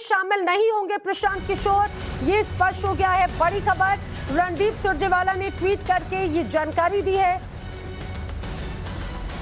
शामिल नहीं होंगे प्रशांत किशोर, ये स्पष्ट हो गया है। बड़ी खबर, रणदीप सुरजेवाला ने ट्वीट करके ये जानकारी दी है।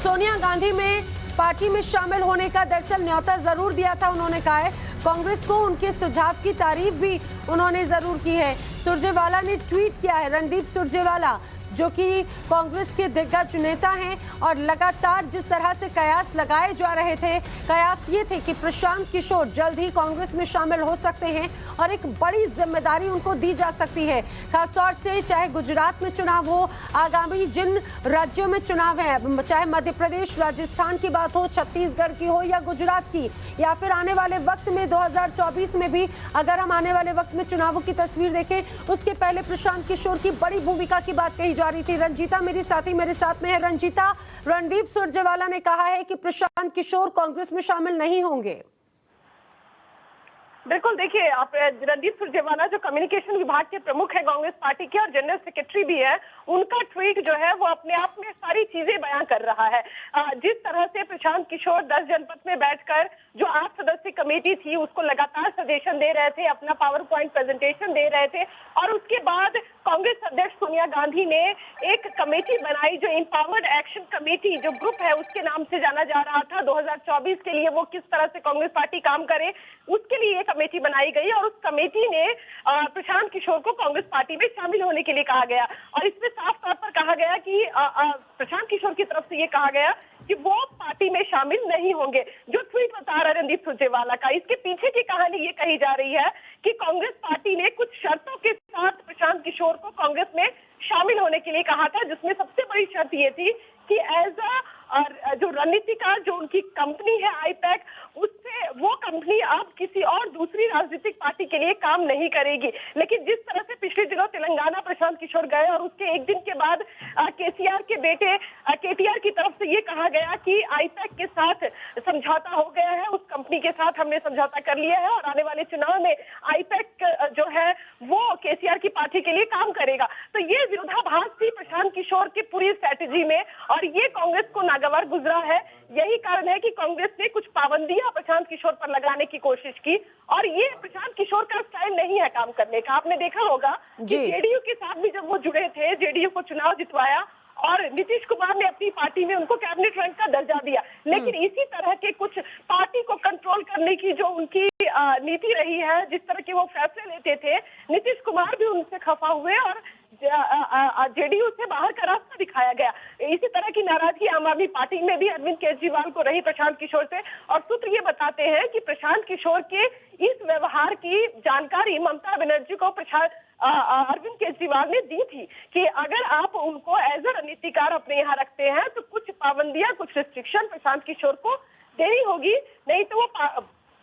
सोनिया गांधी में पार्टी में शामिल होने का दरअसल न्योता जरूर दिया था, उन्होंने कहा है। कांग्रेस को उनके सुझाव की तारीफ भी उन्होंने जरूर की है। सुरजेवाला ने ट्वीट किया है, रणदीप सुरजेवाला जो कि कांग्रेस के दिग्गज नेता हैं और लगातार जिस तरह से कयास लगाए जा रहे थे, कयास ये थे कि प्रशांत किशोर जल्द ही कांग्रेस में शामिल हो सकते हैं और एक बड़ी जिम्मेदारी उनको दी जा सकती है। खासतौर से चाहे गुजरात में चुनाव हो, आगामी जिन राज्यों में चुनाव है, चाहे मध्य प्रदेश, राजस्थान की बात हो, छत्तीसगढ़ की हो या गुजरात की, या फिर आने वाले वक्त में 2024 में भी अगर हम आने वाले वक्त में चुनावों की तस्वीर देखें, उसके पहले प्रशांत किशोर की बड़ी भूमिका की बात कही जा रही थी। रंजीता मेरी साथी मेरे साथ में है। रंजीता, रणदीप सुरजेवाला ने कहा है कि प्रशांत किशोर कांग्रेस में शामिल नहीं होंगे। बिल्कुल, देखिए आप, रणदीप सुरजेवाला जो कम्युनिकेशन विभाग के प्रमुख है कांग्रेस पार्टी के और जनरल सेक्रेटरी भी है, उनका ट्वीट जो है वो अपने आप में सारी चीजें बयां कर रहा है। जिस तरह से प्रशांत किशोर 10 जनपद में बैठकर जो 8 सदस्यीय कमेटी थी उसको लगातार सजेशन दे रहे थे, अपना पावर पॉइंट प्रेजेंटेशन दे रहे थे, और उसके बाद कांग्रेस अध्यक्ष सोनिया गांधी ने एक कमेटी बनाई जो एम्पावर्ड एक्शन कमेटी जो ग्रुप है उसके नाम से जाना जा रहा था। 2024 के लिए वो किस तरह से कांग्रेस पार्टी काम करे उसके लिए एक कमेटी बनाई गई और उस कमेटी ने प्रशांत किशोर को कांग्रेस पार्टी में शामिल होने के लिए कहा गया। और इसमें साफ तौर पर कहा गया कि प्रशांत किशोर की तरफ से ये कहा गया कि वो पार्टी में शामिल नहीं होंगे। जो ट्वीट बता रहा है रणदीप सुरजेवाला का, इसके पीछे की कहानी ये कही जा रही है कि कांग्रेस पार्टी ने कुछ शर्तों के साथ प्रशांत किशोर को कांग्रेस में शामिल होने के लिए कहा था, जिसमें सबसे बड़ी शर्त ये थी कि एज जो रणनीतिकार जो उनकी कंपनी है आईपैक, उससे वो कंपनी अब किसी और दूसरी राजनीतिक पार्टी के लिए काम नहीं करेगी। लेकिन जिस तरह से पिछले दिनों तेलंगाना प्रशांत किशोर गए और उसके एक दिन के बाद केसीआर के बेटे केटीआर की तरफ से ये कहा गया कि आईपैक के साथ समझौता हो गया है, उस कंपनी के साथ हमने समझौता कर लिया है और आने वाले चुनाव में आईपैक जो है वो केसीआर की पार्टी के लिए काम करेगा। तो ये विरोधाभास थी प्रशांत किशोर की पूरी स्ट्रैटेजी में और ये कांग्रेस को नागवार गुजरा है। यही कारण है कि कांग्रेस ने कुछ पाबंदियां प्रशांत किशोर पर लगाने की कोशिश की और ये प्रशांत किशोर का स्टाइल नहीं है काम करने का। आपने देखा होगा कि जेडीयू के साथ भी जब वो जुड़े थे, जेडीयू को चुनाव जितवाया और नीतीश कुमार ने अपनी पार्टी में उनको कैबिनेट रैंक का दर्जा दिया। लेकिन इसी तरह के कुछ पार्टी को कंट्रोल करने की जो उनकी नीति रही है, जिस तरह के वो फैसले लेते थे, नीतीश कुमार भी उनसे खफा हुए और जेडीयू से बाहर का रास्ता दिखाया गया। इसी तरह की नाराजगी आम आदमी पार्टी में भी अरविंद केजरीवाल को रही प्रशांत किशोर से। और सूत्र ये बताते हैं कि प्रशांत किशोर के इस व्यवहार की जानकारी ममता बनर्जी को अरविंद केजरीवाल ने दी थी कि अगर आप उनको एज ए रणनीतिकार अपने यहाँ रखते हैं तो कुछ पाबंदियां, कुछ रिस्ट्रिक्शन प्रशांत किशोर को देनी होगी, नहीं तो वो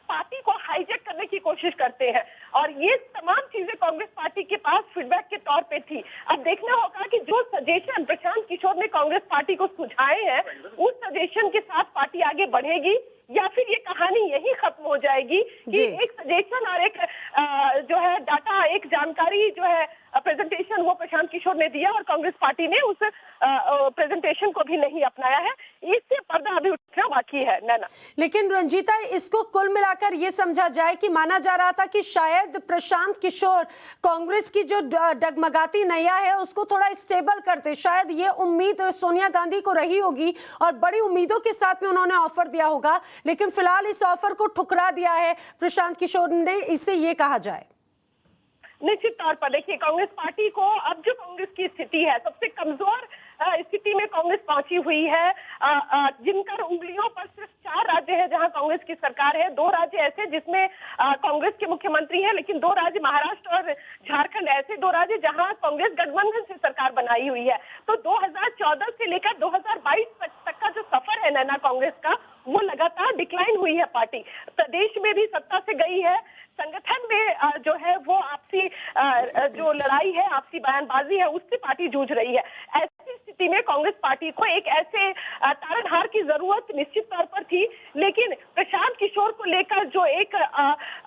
पार्टी को हाईजैक करने की कोशिश करते हैं। और ये तमाम चीजें कांग्रेस पार्टी के पास फीडबैक के तौर पे थी। अब देखना होगा कि जो सजेशन प्रशांत किशोर ने कांग्रेस पार्टी को सुझाए हैं उस सजेशन के साथ पार्टी आगे बढ़ेगी या फिर ये कहानी यही खत्म हो जाएगी कि एक सजेशन और एक जो है डाटा, एक जानकारी जो है प्रेजेंटेशन वो प्रशांत किशोर ने दिया और कांग्रेस पार्टी ने उस प्रेजेंटेशन को भी नहीं अपनाया है। इससे पर्दा अभी उठना बाकी है। नैना, लेकिन रंजीता, इसको कुल मिलाकर ये समझा जाए कि माना जा रहा था कि शायद प्रशांत किशोर कांग्रेस की जो डगमगाती नैया है उसको थोड़ा स्टेबल करते, शायद ये उम्मीद सोनिया गांधी को रही होगी और बड़ी उम्मीदों के साथ में उन्होंने ऑफर दिया होगा, लेकिन फिलहाल इस ऑफर को ठुकरा दिया है प्रशांत किशोर ने, इससे ये कहा जाए। निश्चित तौर पर देखिए, कांग्रेस पार्टी को अब जो कांग्रेस की स्थिति है, सबसे कमजोर स्थिति में कांग्रेस पहुंची हुई है। जिनकर उंगलियों पर सिर्फ 4 राज्य है जहां कांग्रेस की सरकार है, 2 राज्य ऐसे जिसमें कांग्रेस के मुख्यमंत्री हैं, लेकिन 2 राज्य महाराष्ट्र और झारखंड ऐसे 2 राज्य जहां कांग्रेस गठबंधन से सरकार बनाई हुई है। तो 2014 से लेकर 2022 तक का जो सफर है नैना कांग्रेस का, वो लगातार डिक्लाइन हुई है। पार्टी प्रदेश में भी सत्ता से गई है, संगठन में जो है वो आपसी जो लड़ाई है, आपसी बयानबाजी है, उससे पार्टी जूझ रही है। ऐसे ऐसी स्थिति में कांग्रेस पार्टी को एक ऐसे तारणहार की जरूरत निश्चित तौर पर थी। लेकिन प्रशांत किशोर को लेकर जो एक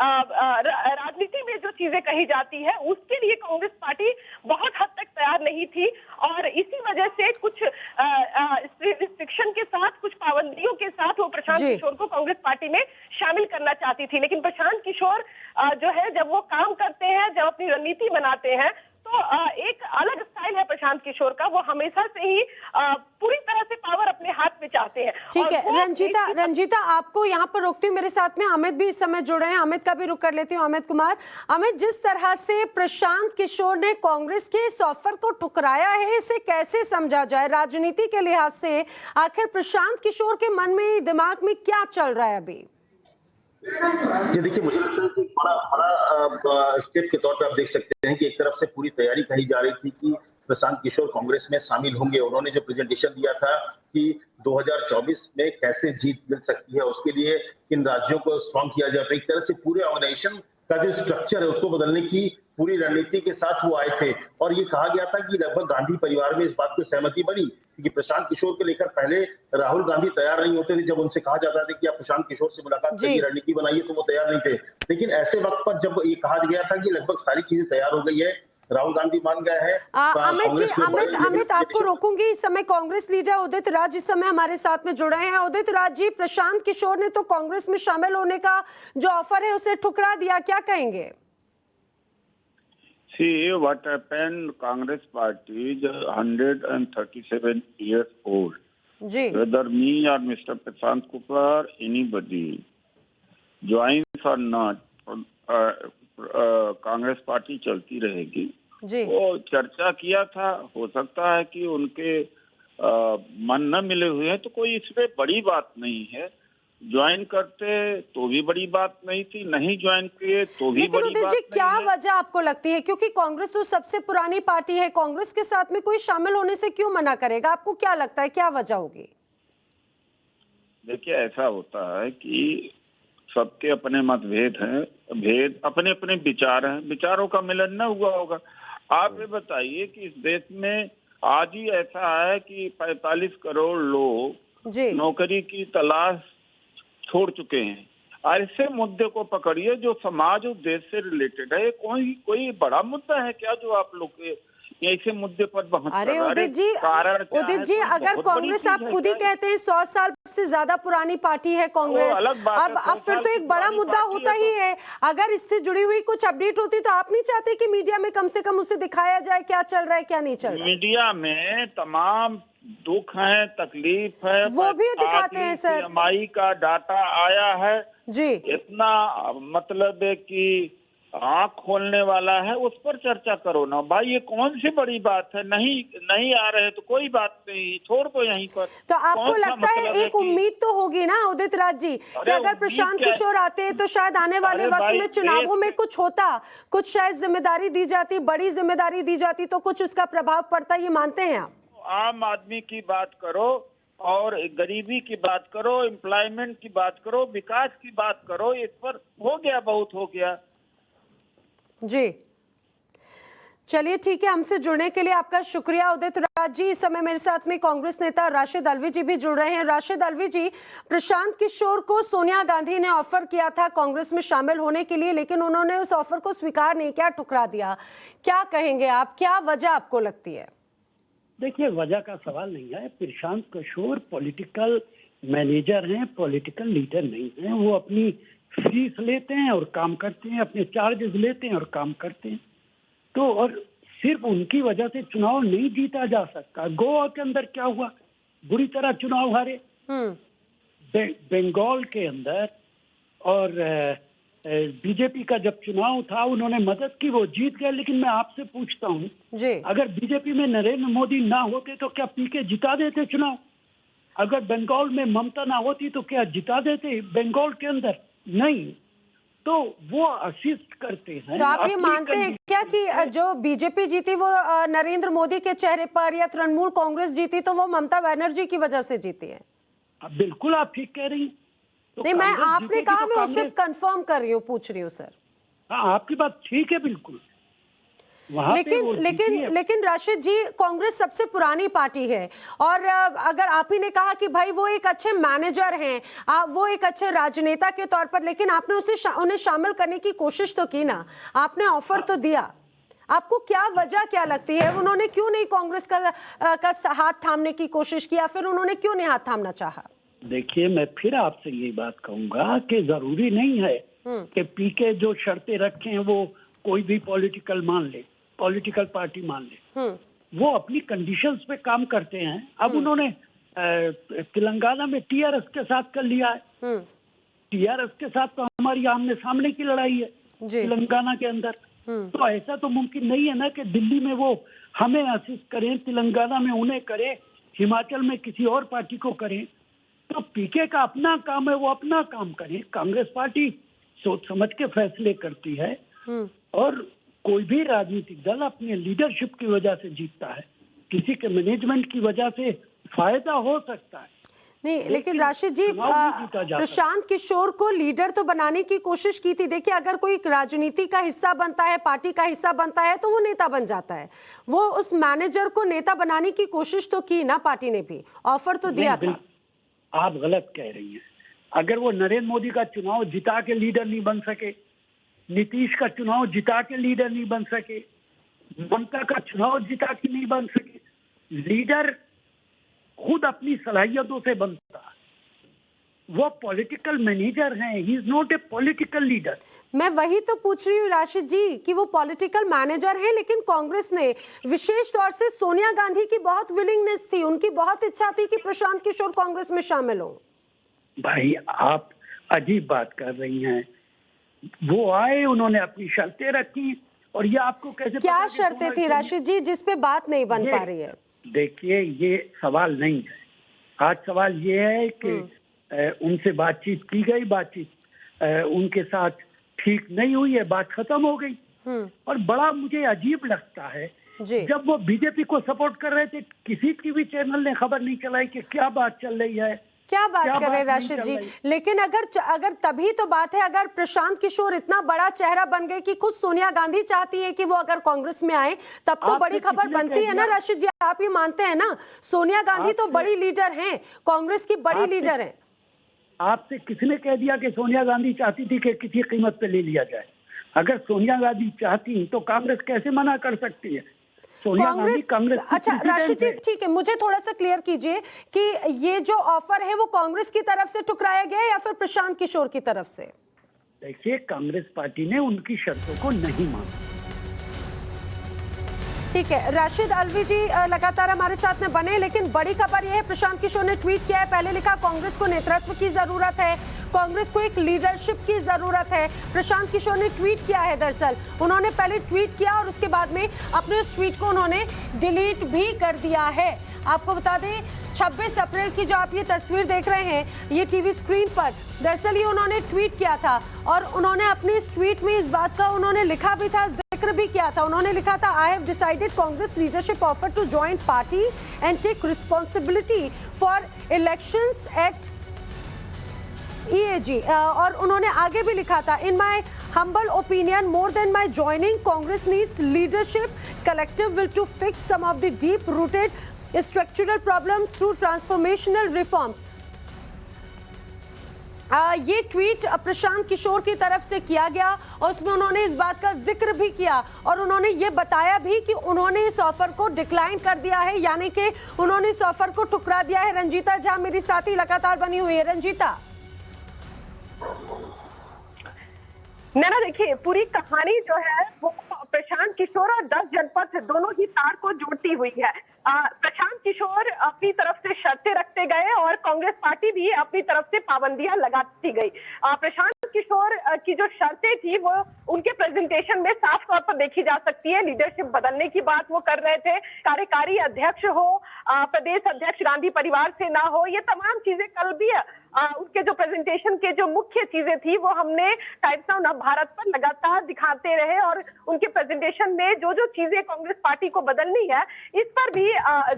राजनीति में जो चीजें कही जाती है उसके लिए कांग्रेस पार्टी बहुत हद तक तैयार नहीं थी, और इसी वजह से कुछ रिस्ट्रिक्शन के साथ, कुछ पाबंदियों के साथ वो प्रशांत किशोर को कांग्रेस पार्टी में शामिल करना चाहती थी। लेकिन प्रशांत किशोर जो है, जब वो काम करते हैं, जब अपनी रणनीति बनाते हैं, तो एक अलग स्टाइल है प्रशांत किशोर का। वो हमेशा से ही पूरी तरह से पावर अपने हाथ में चाहते हैं। ठीक है रंजीता, आपको यहाँ पर रोकती हूँ। मेरे साथ में अमित भी इस समय जुड़ रहे हैं, अमित का भी रुख कर लेती हूँ। अमित कुमार, अमित, जिस तरह से प्रशांत किशोर ने कांग्रेस के इस ऑफर को ठुकराया है, इसे कैसे समझा जाए राजनीति के लिहाज से? आखिर प्रशांत किशोर के मन में, दिमाग में क्या चल रहा है अभी? ये देखिए, मुझे लगता है कि बड़ा स्टेप के तौर पे आप देख सकते हैं कि एक तरफ से पूरी तैयारी कही जा रही थी कि प्रशांत किशोर कांग्रेस में शामिल होंगे। उन्होंने जो प्रेजेंटेशन दिया था कि 2024 में कैसे जीत मिल सकती है, उसके लिए किन राज्यों को स्ट्रॉन्ग किया जाता है, एक तरह से पूरे ऑर्गेनाइजेशन का जो स्ट्रक्चर है उसको बदलने की पूरी रणनीति के साथ वो आए थे। और ये कहा गया था कि लगभग गांधी परिवार में इस बात की सहमति बनी कि प्रशांत किशोर को लेकर पहले राहुल गांधी तैयार नहीं होते थे। जब उनसे कहा जाता था कि आप प्रशांत किशोर से मुलाकात करिए, रणनीति बनाइए, तो वो तैयार नहीं थे। लेकिन ऐसे वक्त पर जब ये कहा गया था कि लगभग सारी चीजें तैयार हो गई है, राहुल गांधी मान गए हैं। अमित, आपको रोकूंगी। इस समय कांग्रेस लीडर उदित राज इस समय हमारे साथ में जुड़े हैं। उदित राज जी, प्रशांत किशोर ने तो कांग्रेस में शामिल होने का जो ऑफर है उसे ठुकरा दिया, क्या कहेंगे? See what happened. Congress party is 137 years old. Whether me or Mr. Prashant Kumar, anybody joins or not, Congress party चलती रहेगी। वो चर्चा किया था, हो सकता है कि उनके मन न मिले हुए हैं, तो कोई इसमें बड़ी बात नहीं है। ज्वाइन करते तो भी बड़ी बात नहीं थी, नहीं ज्वाइन किए तो भी बड़ी बात नहीं। क्या वजह आपको लगती है? क्योंकि कांग्रेस तो सबसे पुरानी पार्टी है, कांग्रेस के साथ में कोई शामिल होने से क्यों मना करेगा? आपको क्या लगता है, क्या वजह होगी? देखिए, ऐसा होता है कि सबके अपने मतभेद हैं, भेद अपने अपने विचार हैं, विचारों का मिलन न हुआ होगा। आप ये बताइए कि इस देश में आज ही ऐसा है कि 45 करोड़ लोग नौकरी की तलाश छोड़ चुके हैं। ऐसे मुद्दे को पकड़िए जो समाज और देश से रिलेटेड है। कोई बड़ा मुद्दा है क्या जो आप लोग के ऐसे मुद्दे पर बहस? अरे उदित जी, अगर कांग्रेस, आप खुद ही कहते हैं 100 साल से ज्यादा पुरानी पार्टी है कांग्रेस, अब फिर तो एक बड़ा मुद्दा होता ही है। अगर इससे जुड़ी हुई कुछ अपडेट होती तो आप नहीं चाहते कि मीडिया में कम से कम उसे दिखाया जाए क्या चल रहा है, क्या नहीं चल रहा है? मीडिया में तमाम दुख है, तकलीफ है, वो भी दिखाते हैं सर। PMI का डाटा आया है जी, इतना मतलब है कि आँख खोलने वाला है, उस पर चर्चा करो ना भाई। ये कौन सी बड़ी बात है? नहीं आ रहे तो कोई बात नहीं, छोड़ दो यहीं पर। तो आपको लगता है एक उम्मीद तो होगी ना उदित राज जी कि अगर प्रशांत किशोर आते हैं तो शायद आने वाले वक्त में चुनावों में कुछ होता, कुछ शायद जिम्मेदारी दी जाती, बड़ी जिम्मेदारी दी जाती, तो कुछ उसका प्रभाव पड़ता, ये मानते हैं आप? आम आदमी की बात करो और गरीबी की बात करो, एम्प्लॉयमेंट की बात करो, विकास की बात करो, इस पर हो गया, बहुत हो गया। जी, चलिए ठीक है, हमसे जुड़ने के लिए आपका शुक्रिया उदित राज जी। इस समय मेरे साथ में कांग्रेस नेता राशिद अलवी जी भी जुड़ रहे हैं। राशिद अलवी जी, प्रशांत किशोर को सोनिया गांधी ने ऑफर किया था कांग्रेस में शामिल होने के लिए, लेकिन उन्होंने उस ऑफर को स्वीकार नहीं किया, ठुकरा दिया। क्या कहेंगे आप, क्या वजह आपको लगती है? देखिए, वजह का सवाल नहीं है। प्रशांत किशोर पॉलिटिकल मैनेजर हैं, पॉलिटिकल लीडर नहीं हैं। वो अपनी फीस लेते हैं और काम करते हैं, अपने चार्जेस लेते हैं और काम करते हैं। तो और सिर्फ उनकी वजह से चुनाव नहीं जीता जा सकता। गोवा के अंदर क्या हुआ, बुरी तरह चुनाव हारे। बंगाल के अंदर और बीजेपी का जब चुनाव था उन्होंने मदद की, वो जीत गए। लेकिन मैं आपसे पूछता हूँ, अगर बीजेपी में नरेंद्र मोदी ना होते तो क्या पीके जिता देते चुनाव? अगर बंगाल में ममता ना होती तो क्या जिता देते बंगाल के अंदर? नहीं। तो वो असिस्ट करते हैं। तो आप ये मानते हैं क्या कि जो बीजेपी जीती वो नरेंद्र मोदी के चेहरे पर, या तृणमूल कांग्रेस जीती तो वो ममता बनर्जी की वजह से जीती है? बिल्कुल, आप ठीक कह रही हैं। तो नहीं, मैं आपने कहा, मैं उसे कंफर्म कर रही हूँ, पूछ रही हूँ सर। हाँ, आपकी बात ठीक है बिल्कुल। लेकिन राशिद जी, कांग्रेस सबसे पुरानी पार्टी है और अगर आप ही ने कहा कि भाई वो एक अच्छे मैनेजर हैं, वो एक अच्छे राजनेता के तौर पर, लेकिन आपने उन्हें शामिल करने की कोशिश तो की ना, आपने ऑफर तो दिया। आपको क्या वजह क्या लगती है, उन्होंने क्यों नहीं कांग्रेस का हाथ थामने की कोशिश किया, फिर उन्होंने क्यों नहीं हाथ थामना चाहा? देखिए, मैं फिर आपसे यही बात कहूंगा कि जरूरी नहीं है कि पीके जो शर्तें रखे हैं वो कोई भी पॉलिटिकल पार्टी मान ले। वो अपनी कंडीशंस पे काम करते हैं। अब उन्होंने तेलंगाना में टीआरएस के साथ कर लिया है। टीआरएस के साथ तो हमारी आमने सामने की लड़ाई है तेलंगाना के अंदर। तो ऐसा तो मुमकिन नहीं है ना कि दिल्ली में वो हमें असिस्ट करें, तेलंगाना में उन्हें करें, हिमाचल में किसी और पार्टी को करें। तो पीके का अपना काम है, वो अपना काम करें। कांग्रेस पार्टी सोच समझ के फैसले करती है और कोई भी राजनीतिक दल अपने लीडरशिप की वजह से जीतता है, किसी के मैनेजमेंट की वजह से फायदा हो सकता है नहीं। लेकिन राशिद जी, प्रशांत किशोर को लीडर तो बनाने की कोशिश की थी। देखिए, अगर कोई राजनीति का हिस्सा बनता है, पार्टी का हिस्सा बनता है, तो वो नेता बन जाता है। वो उस मैनेजर को नेता बनाने की कोशिश तो की ना, पार्टी ने भी ऑफर तो दिया था। आप गलत कह रही हैं। अगर वो नरेंद्र मोदी का चुनाव जिता के लीडर नहीं बन सके, नीतीश का चुनाव जिता के लीडर नहीं बन सके, ममता का चुनाव जिता के नहीं बन सके, लीडर खुद अपनी सलाहियतों से बनता है। वो पॉलिटिकल मैनेजर हैं, he is not a political leader. मैं वही तो पूछ रही हूँ राशिद जी कि वो पॉलिटिकल मैनेजर हैं, लेकिन कांग्रेस ने विशेष तौर से सोनिया गांधी की बहुत विलिंगनेस थी, उनकी बहुत इच्छा थी कि प्रशांत किशोर कांग्रेस में शामिल हो। भाई, आप अजीब बात कर रही हैं। वो आए, उन्होंने अपनी शर्तें रखी, और ये आपको कैसे क्या शर्तें थी राशिद जी जिस पे बात नहीं बन पा रही है? देखिए, ये सवाल नहीं है। आज सवाल ये है कि उनसे बातचीत की गई, बातचीत उनके साथ ठीक नहीं हुई है, बात खत्म हो गई। और बड़ा मुझे अजीब लगता है, जब वो बीजेपी को सपोर्ट कर रहे थे, किसी टीवी चैनल ने खबर नहीं चलाई कि क्या बात चल रही है, क्या बात कर रहे हैं राशिद जी। लेकिन अगर तभी तो बात है, अगर प्रशांत किशोर इतना बड़ा चेहरा बन गए कि खुद सोनिया गांधी चाहती है कि वो अगर कांग्रेस में आए, तब तो बड़ी खबर बनती है ना राशिद जी। आप ये मानते हैं ना, सोनिया गांधी तो बड़ी लीडर हैं, कांग्रेस की बड़ी लीडर है। आपसे किसने कह दिया कि सोनिया गांधी चाहती थी कि किसी कीमत पे ले लिया जाए? अगर सोनिया गांधी चाहती तो कांग्रेस कैसे मना कर सकती है? कांग्रेस अच्छा राशिद जी, ठीक है, मुझे थोड़ा सा क्लियर कीजिए कि ये जो ऑफर है वो कांग्रेस की तरफ से ठुकराया गया या फिर प्रशांत किशोर की तरफ से? देखिए, कांग्रेस पार्टी ने उनकी शर्तों को नहीं माना। ठीक है, राशिद अलवी जी लगातार हमारे साथ में बने, लेकिन बड़ी खबर यह है, प्रशांत किशोर ने ट्वीट किया है। पहले लिखा कांग्रेस को नेतृत्व की जरूरत है, कांग्रेस को एक लीडरशिप की जरूरत है। प्रशांत किशोर ने ट्वीट किया है, दरअसल उन्होंने पहले ट्वीट किया और उसके बाद में अपने उस ट्वीट को उन्होंने डिलीट भी कर दिया है। आपको बता दें, 26 अप्रैल की जो आप ये तस्वीर देख रहे हैं ये टीवी स्क्रीन पर, दरअसल ये उन्होंने ट्वीट किया था और उन्होंने अपने इस ट्वीट में इस बात का उन्होंने लिखा भी था, जिक्र भी किया था। उन्होंने लिखा था, I have decided Congress leadership offer to join party and take responsibility for elections at EAG। और उन्होंने आगे भी लिखा था, in my humble opinion, more than my joining, Congress needs leadership, collective will to fix some of the deep-rooted structural problems through transformational reforms। ये tweet Prashant Kishor की तरफ से किया गया और उसमें उन्होंने इस बात का जिक्र भी किया और उन्होंने ये बताया भी कि उन्होंने इस ऑफर को डिक्लाइन कर दिया है, यानी कि उन्होंने इस ऑफर को ठुकरा दिया है। रंजीता झा मेरी साथी लगातार बनी हुई है। रंजीता, नैना, देखिए, पूरी कहानी जो है वो प्रशांत किशोर और 10 जनपद दोनों ही तार को जोड़ती हुई है। प्रशांत किशोर अपनी तरफ से शर्तें रखते गए और कांग्रेस पार्टी भी अपनी तरफ से पाबंदियां लगाती गई। प्रशांत किशोर की जो शर्तें थी वो उनके प्रेजेंटेशन में साफ तौर पर देखी जा सकती है। लीडरशिप बदलने की बात वो कर रहे थे, कार्यकारी अध्यक्ष हो, प्रदेश अध्यक्ष गांधी परिवार से ना हो, ये तमाम चीजें कल भी उनके जो प्रेजेंटेशन के जो मुख्य चीजें थी वो हमने टाइम्स नाउ नव भारत पर लगातार दिखाते रहे और उनके प्रेजेंटेशन में जो जो चीजें कांग्रेस पार्टी को बदलनी है इस पर भी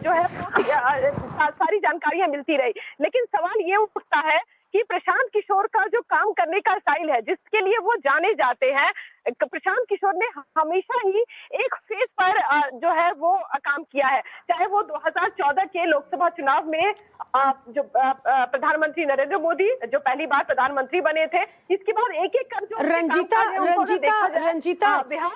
जो है सारी जानकारियां मिलती रही। लेकिन सवाल ये उठता है कि प्रशांत किशोर का जो काम करने का स्टाइल है, जिसके लिए वो जाने जाते हैं, प्रशांत किशोर ने हमेशा ही एक फेस पर जो है वो काम किया है, चाहे वो 2014 के लोकसभा चुनाव में जो प्रधानमंत्री नरेंद्र मोदी जो पहली बार प्रधानमंत्री बने थे, इसके बाद एक एक कर जो रंजीता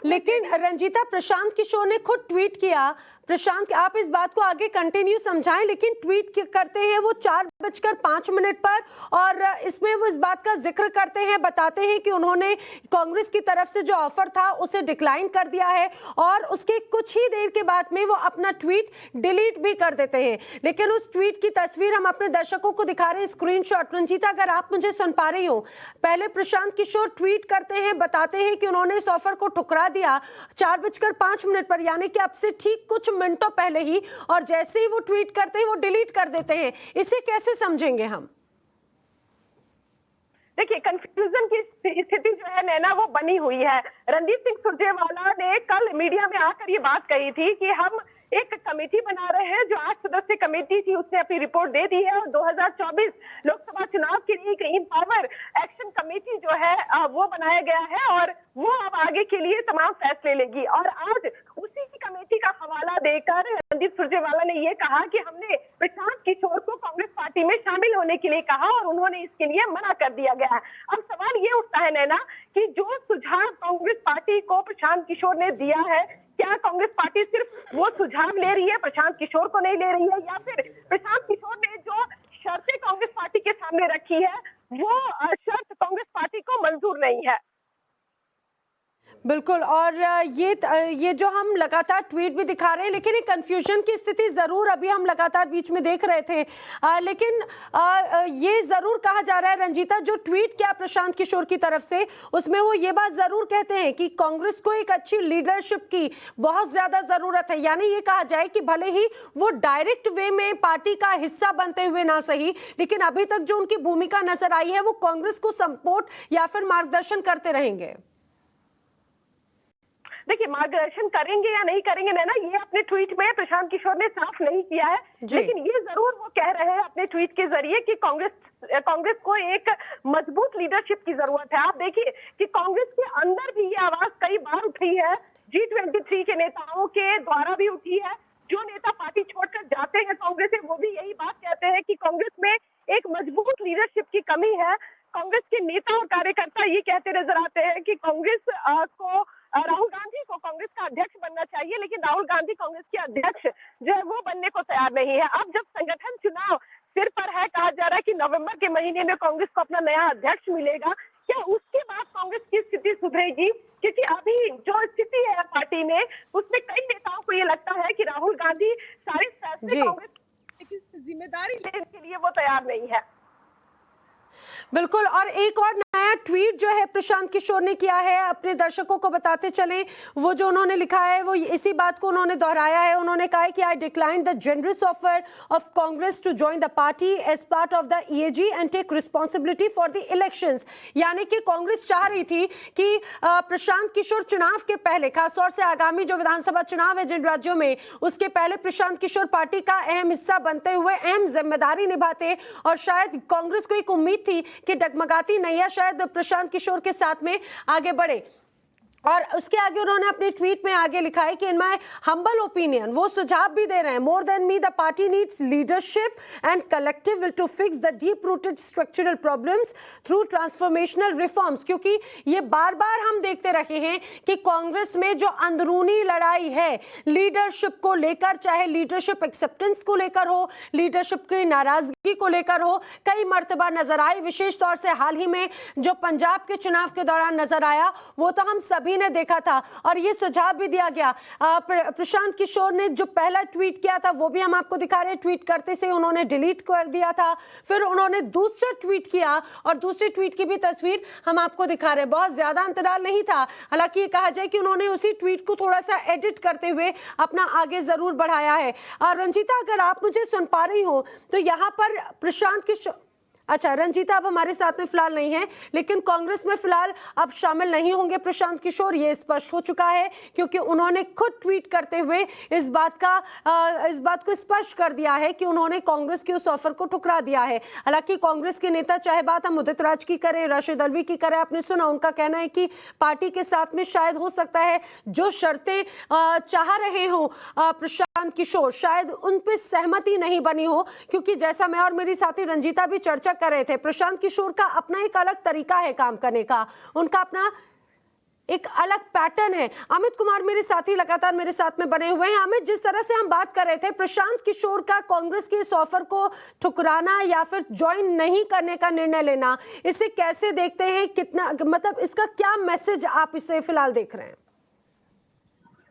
लेकिन रंजीता, प्रशांत किशोर ने खुद ट्वीट किया। प्रशांत, आप इस बात को आगे कंटिन्यू समझाएं, लेकिन ट्वीट करते हैं वो 4:05 पर, और इसमें वो इस बात का जिक्र करते हैं, बताते हैं कि उन्होंने कांग्रेस की तरफ से जो ऑफर था उसे डिक्लाइन कर दिया है, और उसके कुछ ही देर के बाद में वो अपना ट्वीट डिलीट भी कर देते हैं। लेकिन उस ट्वीट की तस्वीर हम अपने दर्शकों को दिखा रहे हैं, स्क्रीनशॉट। रंजीता, अगर आप मुझे सुन पा रही हो, पहले प्रशांत किशोर ट्वीट करते हैं, बताते हैं कि उन्होंने इस ऑफर को ठुकरा दिया 4:05 पर, यानी कि अब से ठीक कुछ मिनटों पहले ही, और जैसे ही वो ट्वीट करते हैं वो डिलीट कर देते हैं। इसे कैसे समझेंगे हम? देखिए, कंफ्यूजन की स्थिति जो है नैना वो बनी हुई है। रणदीप सिंह सुरजेवाला ने कल मीडिया में आकर ये बात कही थी कि हम एक कमेटी बना रहे हैं, जो 8 सदस्य कमेटी थी उसने अपनी रिपोर्ट दे दी है, और 2024 लोकसभा चुनाव के लिए एक एम्पावर एक्शन कमेटी जो है वो बनाया गया है, और वो अब आगे के लिए तमाम फैसले लेगी। और आज उसी कमेटी का हवाला देकर रणदीप सुरजेवाला ने ये कहा कि हमने प्रशांत किशोर को कांग्रेस पार्टी में शामिल होने के लिए कहा, और उन्होंने इसके लिए मना कर दिया गया है। अब सवाल ये उठता है नैना कि जो सुझाव कांग्रेस पार्टी को प्रशांत किशोर ने दिया है, क्या कांग्रेस पार्टी सिर्फ वो सुझाव ले रही है, प्रशांत किशोर को नहीं ले रही है, या फिर प्रशांत किशोर ने जो शर्तें कांग्रेस पार्टी के सामने रखी है वो शर्त कांग्रेस पार्टी को मंजूर नहीं है? बिल्कुल, और ये जो हम लगातार ट्वीट भी दिखा रहे हैं, लेकिन एक कंफ्यूजन की स्थिति जरूर अभी हम लगातार बीच में देख रहे थे, लेकिन ये जरूर कहा जा रहा है रंजीता, जो ट्वीट किया प्रशांत किशोर की तरफ से, उसमें वो ये बात जरूर कहते हैं कि कांग्रेस को एक अच्छी लीडरशिप की बहुत ज्यादा जरूरत है। यानी ये कहा जाए कि भले ही वो डायरेक्ट वे में पार्टी का हिस्सा बनते हुए ना सही, लेकिन अभी तक जो उनकी भूमिका नजर आई है वो कांग्रेस को सपोर्ट या फिर मार्गदर्शन करते रहेंगे। देखिए, मार्गदर्शन करेंगे या नहीं करेंगे ना, ये अपने ट्वीट में प्रशांत किशोर ने साफ नहीं किया है, लेकिन ये जरूर वो कह रहे हैं अपने ट्वीट के जरिए कि कांग्रेस को एक मजबूत लीडरशिप की जरूरत है। आप देखिए कि कांग्रेस के अंदर भी ये आवाज कई बार उठी है, G23 के नेताओं के द्वारा भी उठी है। जो नेता पार्टी छोड़कर जाते हैं कांग्रेस से, वो भी यही बात कहते हैं कि कांग्रेस में एक मजबूत लीडरशिप की कमी है। कांग्रेस के नेता और कार्यकर्ता ये कहते नजर आते हैं कि कांग्रेस को राहुल गांधी को कांग्रेस का अध्यक्ष बनना चाहिए, लेकिन राहुल गांधी कांग्रेस के अध्यक्ष जो है वो बनने को तैयार नहीं है। अब जब संगठन चुनाव सिर पर है, कहा जा रहा है कि नवंबर के महीने में कांग्रेस को अपना नया अध्यक्ष मिलेगा, क्या उसके बाद कांग्रेस की स्थिति सुधरेगी? क्योंकि अभी जो स्थिति है पार्टी में, उसमें कई नेताओं को ये लगता है कि राहुल गांधी सारे फैसले कांग्रेस की जिम्मेदारी लेने के लिए वो तैयार नहीं है। बिल्कुल, और एक और नया ट्वीट जो है प्रशांत किशोर ने किया है, अपने दर्शकों को बताते चलें, वो जो उन्होंने लिखा है वो इसी बात को उन्होंने दोहराया है। उन्होंने कहा है कि I decline the generous offer of Congress to join the party as part of the EAG and take responsibility for the elections. यानी कि कांग्रेस चाह रही थी कि प्रशांत किशोर चुनाव के पहले, खासतौर से आगामी जो विधानसभा चुनाव है जिन राज्यों में, उसके पहले प्रशांत किशोर पार्टी का अहम हिस्सा बनते हुए अहम जिम्मेदारी निभाते, और शायद कांग्रेस को एक उम्मीद थी कि डगमगाती नैया शायद प्रशांत किशोर के साथ में आगे बढ़े। और उसके आगे उन्होंने अपने ट्वीट में आगे लिखा है कि इन माय हम्बल ओपिनियन, वो सुझाव भी दे रहे हैं, more than me the party needs leadership and collective will to fix the deep rooted structural problems through transformational reforms. क्योंकि ये बार बार हम देखते रहे हैं कि कांग्रेस में जो अंदरूनी लड़ाई है लीडरशिप को लेकर, चाहे लीडरशिप एक्सेप्टेंस को लेकर हो, लीडरशिप की नाराजगी को लेकर हो, कई मर्तबा नजर आई। विशेष तौर से हाल ही में जो पंजाब के चुनाव के दौरान नजर आया, वो तो हम सभी ने देखा था, और ये सुझाव भी दिया गया। प्रशांत किशोर ने जो पहला ट्वीट किया था वो भी हम आपको दिखा रहे हैं, ट्वीट करते से उन्होंने डिलीट कर दिया था, फिर उन्होंने दूसरा ट्वीट किया और दूसरे ट्वीट की भी तस्वीर हम आपको दिखा रहे हैं। बहुत ज्यादा अंतराल नहीं था, हालांकि ये कहा जाए कि उन्होंने उसी ट्वीट को थोड़ा सा एडिट करते हुए अपना आगे जरूर बढ़ाया है। रंजीता, अगर आप मुझे सुन पा रही हो तो यहाँ पर प्रशांत किशोर, अच्छा, रंजीता अब हमारे साथ में फिलहाल नहीं है, लेकिन कांग्रेस में फिलहाल अब शामिल नहीं होंगे प्रशांत किशोर, ये स्पष्ट हो चुका है, क्योंकि उन्होंने खुद ट्वीट करते हुए इस बात को स्पष्ट कर दिया है कि उन्होंने कांग्रेस के उस ऑफर को ठुकरा दिया है। हालांकि कांग्रेस के नेता, चाहे बात हम उदित राज की करें, राशिद अल्वी की करें, आपने सुना उनका कहना है कि पार्टी के साथ में शायद हो सकता है जो शर्तें चाह रहे हो प्रशांत किशोर, शायद उन पे सहमति नहीं बनी हो, क्योंकि जैसा मैं और मेरी साथी रंजीता भी चर्चा कर रहे थे, प्रशांत किशोर का अपना एक अलग तरीका है काम करने का, उनका अपना एक अलग पैटर्न है। अमित कुमार मेरे साथी लगातार मेरे साथ में बने हुए हैं। अमित, जिस तरह से हम बात कर रहे थे प्रशांत किशोर का कांग्रेस के इस ऑफर को ठुकराना या फिर ज्वाइन नहीं करने का निर्णय लेना, इसे कैसे देखते हैं, कितना मतलब इसका क्या मैसेज आप इसे फिलहाल देख रहे हैं?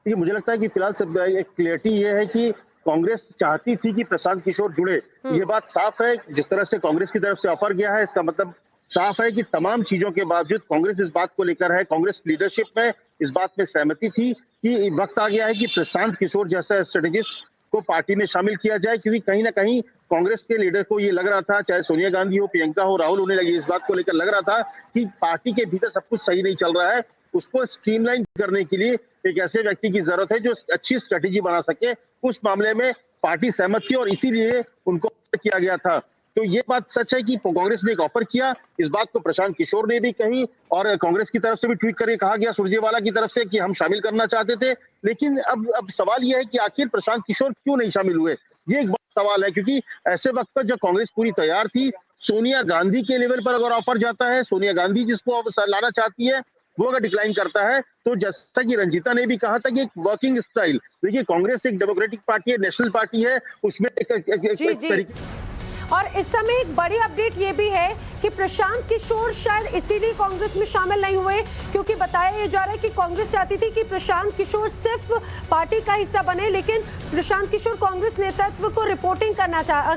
मुझे लगता है कि फिलहाल सब एक क्लियरिटी ये है कि कांग्रेस चाहती थी कि प्रशांत किशोर जुड़े, ये बात साफ है। जिस तरह से कांग्रेस की तरफ से ऑफर गया है, इसका मतलब साफ है कि तमाम चीजों के बावजूद कांग्रेस इस बात को लेकर है, कांग्रेस लीडरशिप में इस बात में सहमति थी कि वक्त आ गया है कि प्रशांत किशोर जैसा स्ट्रेटेजिस्ट को पार्टी में शामिल किया जाए, क्योंकि कहीं ना कहीं कांग्रेस के लीडर को ये लग रहा था, चाहे सोनिया गांधी हो, प्रियंका हो, राहुल, उन्हें इस बात को लेकर लग रहा था कि पार्टी के भीतर सब कुछ सही नहीं चल रहा है, उसको स्ट्रीमलाइन करने के लिए एक ऐसे व्यक्ति की जरूरत है जो अच्छी स्ट्रेटेजी बना सके। उस मामले में पार्टी सहमत थी और इसीलिए उनको किया गया था। तो ये बात सच है कि कांग्रेस ने एक ऑफर किया, इस बात को प्रशांत किशोर ने भी कही और कांग्रेस की तरफ से भी ट्वीट करके कहा गया सुरजेवाला की तरफ से कि हम शामिल करना चाहते थे। लेकिन अब सवाल यह है कि आखिर प्रशांत किशोर क्यों नहीं शामिल हुए, ये एक बड़ा सवाल है, क्योंकि ऐसे वक्त पर जब कांग्रेस पूरी तैयार थी, सोनिया गांधी के लेवल पर अगर ऑफर जाता है, सोनिया गांधी जिसको लाना चाहती है, वो अगर डिक्लाइन करता है, तो जैसा कि रंजीता ने भी कहा था कि एक वर्किंग स्टाइल, देखिए कांग्रेस एक डेमोक्रेटिक पार्टी है, नेशनल पार्टी है, उसमें एक तरीके। और इस समय एक बड़ी अपडेट ये भी है कि प्रशांत किशोर शायद इसीलिए कांग्रेस में शामिल नहीं हुए, क्योंकि बताया ये जा रहा है कि कांग्रेस चाहती थी कि प्रशांत किशोर सिर्फ पार्टी का हिस्सा बने, लेकिन प्रशांत किशोर कांग्रेस नेतृत्व को रिपोर्टिंग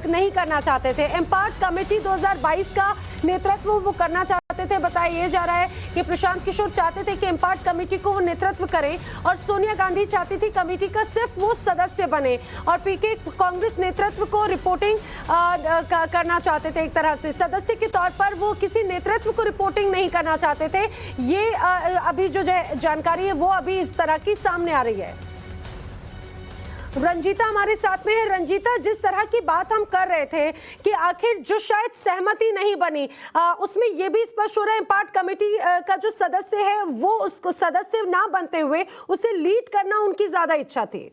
नहीं करना चाहते थे। एम्पावर्ड कमेटी 2022 का नेतृत्व वो करना चाहते थे। बताया ये जा रहा है कि प्रशांत किशोर चाहते थे कि एम्पावर्ड कमेटी को वो नेतृत्व करें और सोनिया गांधी चाहती थी कमेटी का सिर्फ वो सदस्य बने, और पीके कांग्रेस नेतृत्व को रिपोर्टिंग करना चाहते थे। एक तरह से सदस्य के तौर पर वो किसी नेतृत्व को रिपोर्टिंग नहीं करना चाहते थे। ये अभी जो जानकारी है वो अभी इस तरह की सामने आ रही है। रंजीता हमारे साथ में है। रंजीता, जिस तरह की बात हम कर रहे थे कि आखिर जो शायद सहमति नहीं बनी, उसमें ये भी स्पष्ट हो रहा है एम्पावर्ड कमेटी का जो सदस्य है वो उसको सदस्य ना बनते हुए उसे लीड करना उनकी ज्यादा इच्छा थी।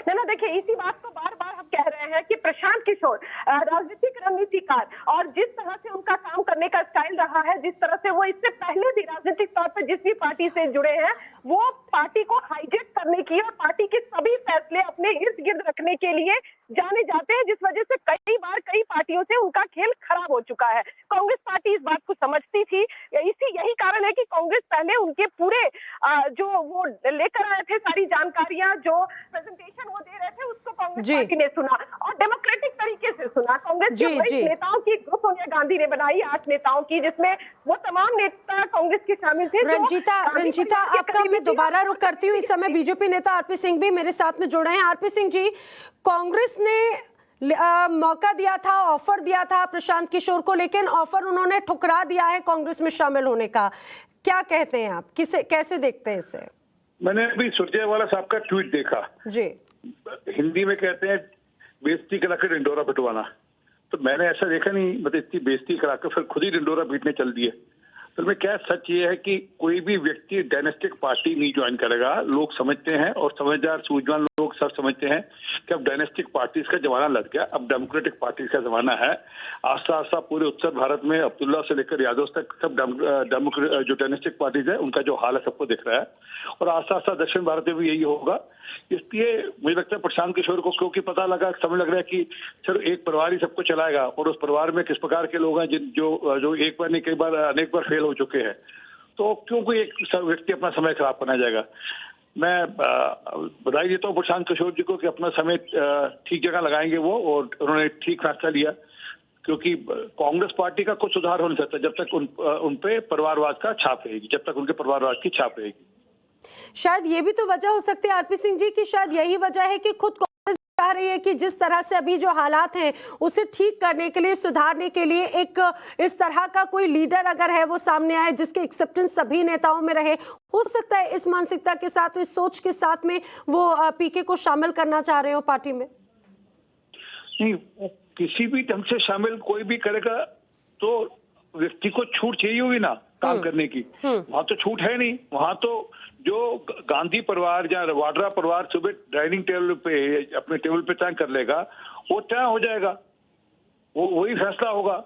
ना देखिए, इसी बात को बार बार हम कह रहे हैं कि प्रशांत किशोर राजनीतिक रणनीतिकार, और जिस तरह से उनका काम करने का स्टाइल रहा है, जिस तरह से वो इससे पहले भी राजनीतिक तौर पर जिस भी पार्टी से जुड़े हैं, वो पार्टी को हाईजेक करने की और पार्टी के सभी फैसले अपने इर्द गिर्द रखने के लिए जाने जाते हैं, जिस वजह से कई बार कई पार्टियों से उनका खेल खराब हो चुका है। कांग्रेस पार्टी इस बात को समझती थी, यही कारण है कि कांग्रेस पहले उनके पूरे जो वो लेकर आए थे सारी जानकारियां, जो प्रेजेंटेशन वो दे रहे थे, उसको कांग्रेस पार्टी ने सुना और डेमोक्रेटिक तरीके से सुना। कांग्रेस के वरिष्ठ नेताओं की ग्रुप सोनिया गांधी ने बनाई, 8 नेताओं की, जिसमें वो तमाम नेता कांग्रेस के शामिल थे। रंजीता, आपका मैं दोबारा रुख करती हूँ। इस समय बीजेपी नेता आरपी सिंह भी मेरे साथ में जुड़े हैं। आरपी सिंह जी, कांग्रेस ने मौका दिया था, ऑफर दिया था प्रशांत किशोर को, लेकिन ऑफर उन्होंने ठुकरा दिया है कांग्रेस में शामिल होने का। क्या कहते हैं आप, कैसे देखते हैं इसे? मैंने अभी सुरजेवाला साहब का ट्वीट देखा जी। हिंदी में कहते हैं बेइज्जती कराकर डिंडोरा पिटवाना, तो मैंने ऐसा देखा नहीं, मतलब इतनी बेइज्जती कराकर फिर खुद ही डिंडोरा पीटने चल दिए। तो मैं क्या सच ये है कि कोई भी व्यक्ति डायनेस्टिक पार्टी नहीं ज्वाइन करेगा। लोग समझते हैं और समझदार सूझवान लोग सब समझते हैं कि अब डायनेस्टिक पार्टीज का जमाना लग गया, अब डेमोक्रेटिक पार्टीज का जमाना है। आस्ता आस्ता पूरे उत्तर भारत में अब्दुल्ला से लेकर यादव तक सब जो डायनेस्टिक पार्टीज है उनका जो हाल है सबको दिख रहा है, और आस्ता आस्ता दक्षिण भारत में भी यही होगा। इसलिए मुझे लगता है प्रशांत किशोर को क्योंकि पता लगा, समझ लग रहा है कि चलो एक परिवार ही सबको चलाएगा, और उस परिवार में किस प्रकार के लोग हैं जो एक बार नहीं कई बार अनेक बार फेल हो चुके हैं, तो क्यों कोई एक व्यक्ति अपना समय खराब करना जाएगा। मैं बधाई देता हूँ प्रशांत किशोर जी को कि अपना समय ठीक जगह लगाएंगे वो, और उन्होंने ठीक फैसला लिया, क्योंकि कांग्रेस पार्टी का कुछ सुधार हो नहीं सकता जब तक उन पे परिवारवाद का छाप रहेगी, जब तक उनके परिवारवाद की छाप रहेगी। शायद ये भी तो वजह हो सकती है आरपी सिंह जी की, शायद यही वजह है कि खुद कांग्रेस चाह रही है कि जिस तरह से अभी जो हालात हैं उसे ठीक करने के लिए, सुधारने के लिए एक इस तरह का कोई लीडर अगर है वो सामने आए जिसके एक्सेप्टेंस सभी नेताओं में रहे, हो सकता है इस मानसिकता के साथ, इस सोच के साथ में वो पीके को शामिल करना चाह रहे हो पार्टी में? नहीं, किसी भी ढंग से शामिल कोई भी करेगा तो व्यक्ति को छूट चाहिए होगी ना काम करने की। वहां तो छूट है नहीं। वहां तो जो गांधी परिवार या वाड्रा परिवार सुबह डाइनिंग टेबल पे अपने टेबल पे तय कर लेगा, वो तय हो जाएगा, वो वही फैसला होगा।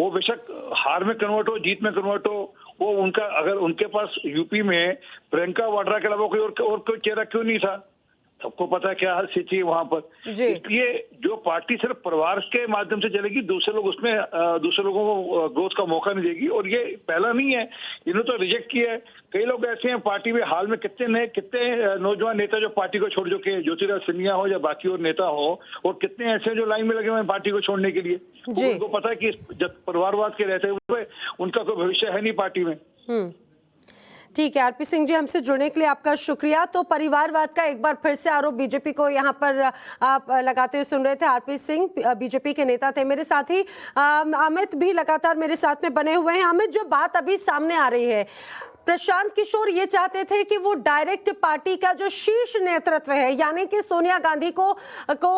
वो बेशक हार में कन्वर्ट हो, जीत में कन्वर्ट हो, वो उनका, अगर उनके पास यूपी में प्रियंका वाड्रा के अलावा कोई और कोई चेहरा क्यों नहीं था? सबको पता है क्या स्थिति है वहां पर। इसलिए जो पार्टी सिर्फ परिवार के माध्यम से चलेगी, दूसरे लोगों को ग्रोथ का मौका नहीं देगी। और ये पहला नहीं है, इन्होंने तो रिजेक्ट किया है। कई लोग ऐसे हैं पार्टी में, हाल में कितने नौजवान नेता जो पार्टी को छोड़ चुके हैं, ज्योतिरादित्य सिंधिया हो या बाकी और नेता हो, और कितने ऐसे जो लाइन में लगे हुए हैं पार्टी को छोड़ने के लिए। उनको पता है कि जब परिवारवाद के रहते हुए उनका कोई भविष्य है नहीं पार्टी में। ठीक है, आरपी सिंह जी, हमसे जुड़ने के लिए आपका शुक्रिया। तो परिवारवाद का एक बार फिर से आरोप बीजेपी को यहाँ पर आप लगाते हुए सुन रहे थे। आरपी सिंह बीजेपी के नेता थे, मेरे साथ ही अमित भी लगातार मेरे साथ में बने हुए हैं। अमित, जो बात अभी सामने आ रही है, प्रशांत किशोर ये चाहते थे कि वो डायरेक्ट पार्टी का जो शीर्ष नेतृत्व है, यानी कि सोनिया गांधी को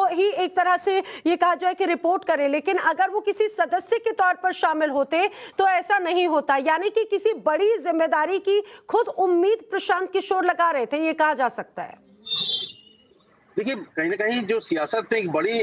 ही एक तरह से ये कहा जाए कि रिपोर्ट करे, लेकिन अगर वो किसी सदस्य के तौर पर शामिल होते तो ऐसा नहीं होता, यानी कि किसी बड़ी जिम्मेदारी की खुद उम्मीद प्रशांत किशोर लगा रहे थे, ये कहा जा सकता है। देखिए, कहीं ना कहीं जो सियासत में एक बड़ी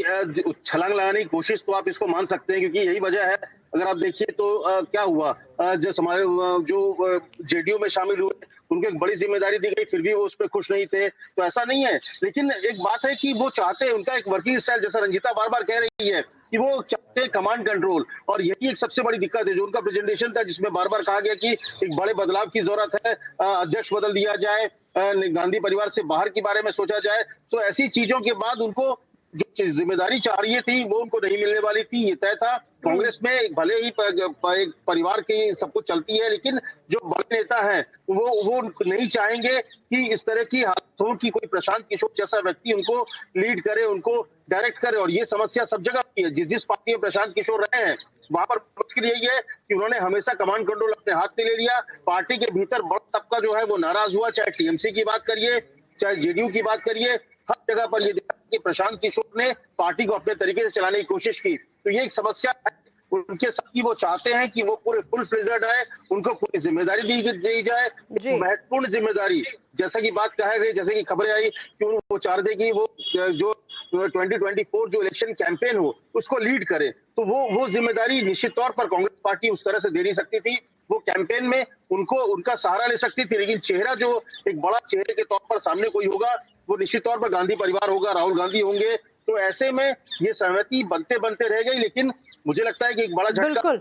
छलांग लगाने की कोशिश, तो आप इसको मान सकते हैं, क्योंकि यही वजह है। अगर आप देखिए तो क्या हुआ, जो हमारे जो जेडीयू में शामिल हुए उनको एक बड़ी जिम्मेदारी दी गई, फिर भी वो उस पर खुश नहीं थे। तो ऐसा नहीं है, लेकिन एक बात है कि वो चाहते हैं, उनका एक वर्किंग स्टाइल, जैसा रंजीता बार बार कह रही है कि वो चाहते हैं कमांड कंट्रोल, और यही एक सबसे बड़ी दिक्कत है। जो उनका प्रेजेंटेशन था जिसमें बार बार कहा गया कि एक बड़े बदलाव की जरूरत है, अध्यक्ष बदल दिया जाए, गांधी परिवार से बाहर के बारे में सोचा जाए, तो ऐसी चीजों के बाद उनको जो जिम्मेदारी चाह रही थी वो उनको नहीं मिलने वाली थी, ये तय था। कांग्रेस में भले ही परिवार की सब कुछ चलती है, लेकिन जो बड़े नेता हैं वो नहीं चाहेंगे कि इस तरह की हालत हो कि कोई प्रशांत किशोर जैसा व्यक्ति उनको लीड करे, उनको डायरेक्ट करे। और ये समस्या सब जगह की है। जिस पार्टी में प्रशांत किशोर रहे हैं वहां पर मुश्किल यही है कि उन्होंने हमेशा कमांड कंट्रोल अपने हाथ में ले लिया। पार्टी के भीतर बड़ा तबका जो है वो नाराज हुआ, चाहे टीएमसी की बात करिए, चाहे जेडीयू की बात करिए, हर जगह पर ये देखा कि प्रशांत किशोर ने पार्टी को अपने तरीके से चलाने की कोशिश की। तो ये एक समस्या है उनके साथ कि वो चाहते हैं कि वो पूरे फुल फ्लेजेड है, उनको पूरी जिम्मेदारी दी जाए, महत्वपूर्ण जिम्मेदारी। जैसा कि बात कहा गई, जैसे कि खबरें आई कि वो चाह रहे थे कि वो जो 2024 जो इलेक्शन कैंपेन हो उसको लीड करे, तो वो जिम्मेदारी निश्चित तौर पर कांग्रेस पार्टी उस तरह से दे नहीं सकती थी। वो कैंपेन में उनका सहारा ले सकती थी, लेकिन चेहरा जो एक बड़ा चेहरे के तौर पर सामने कोई होगा वो निश्चित तौर पर गांधी परिवार होगा, राहुल गांधी होंगे। तो ऐसे में ये सहमति बनते रह गई, लेकिन मुझे लगता है कि एक बड़ा झटका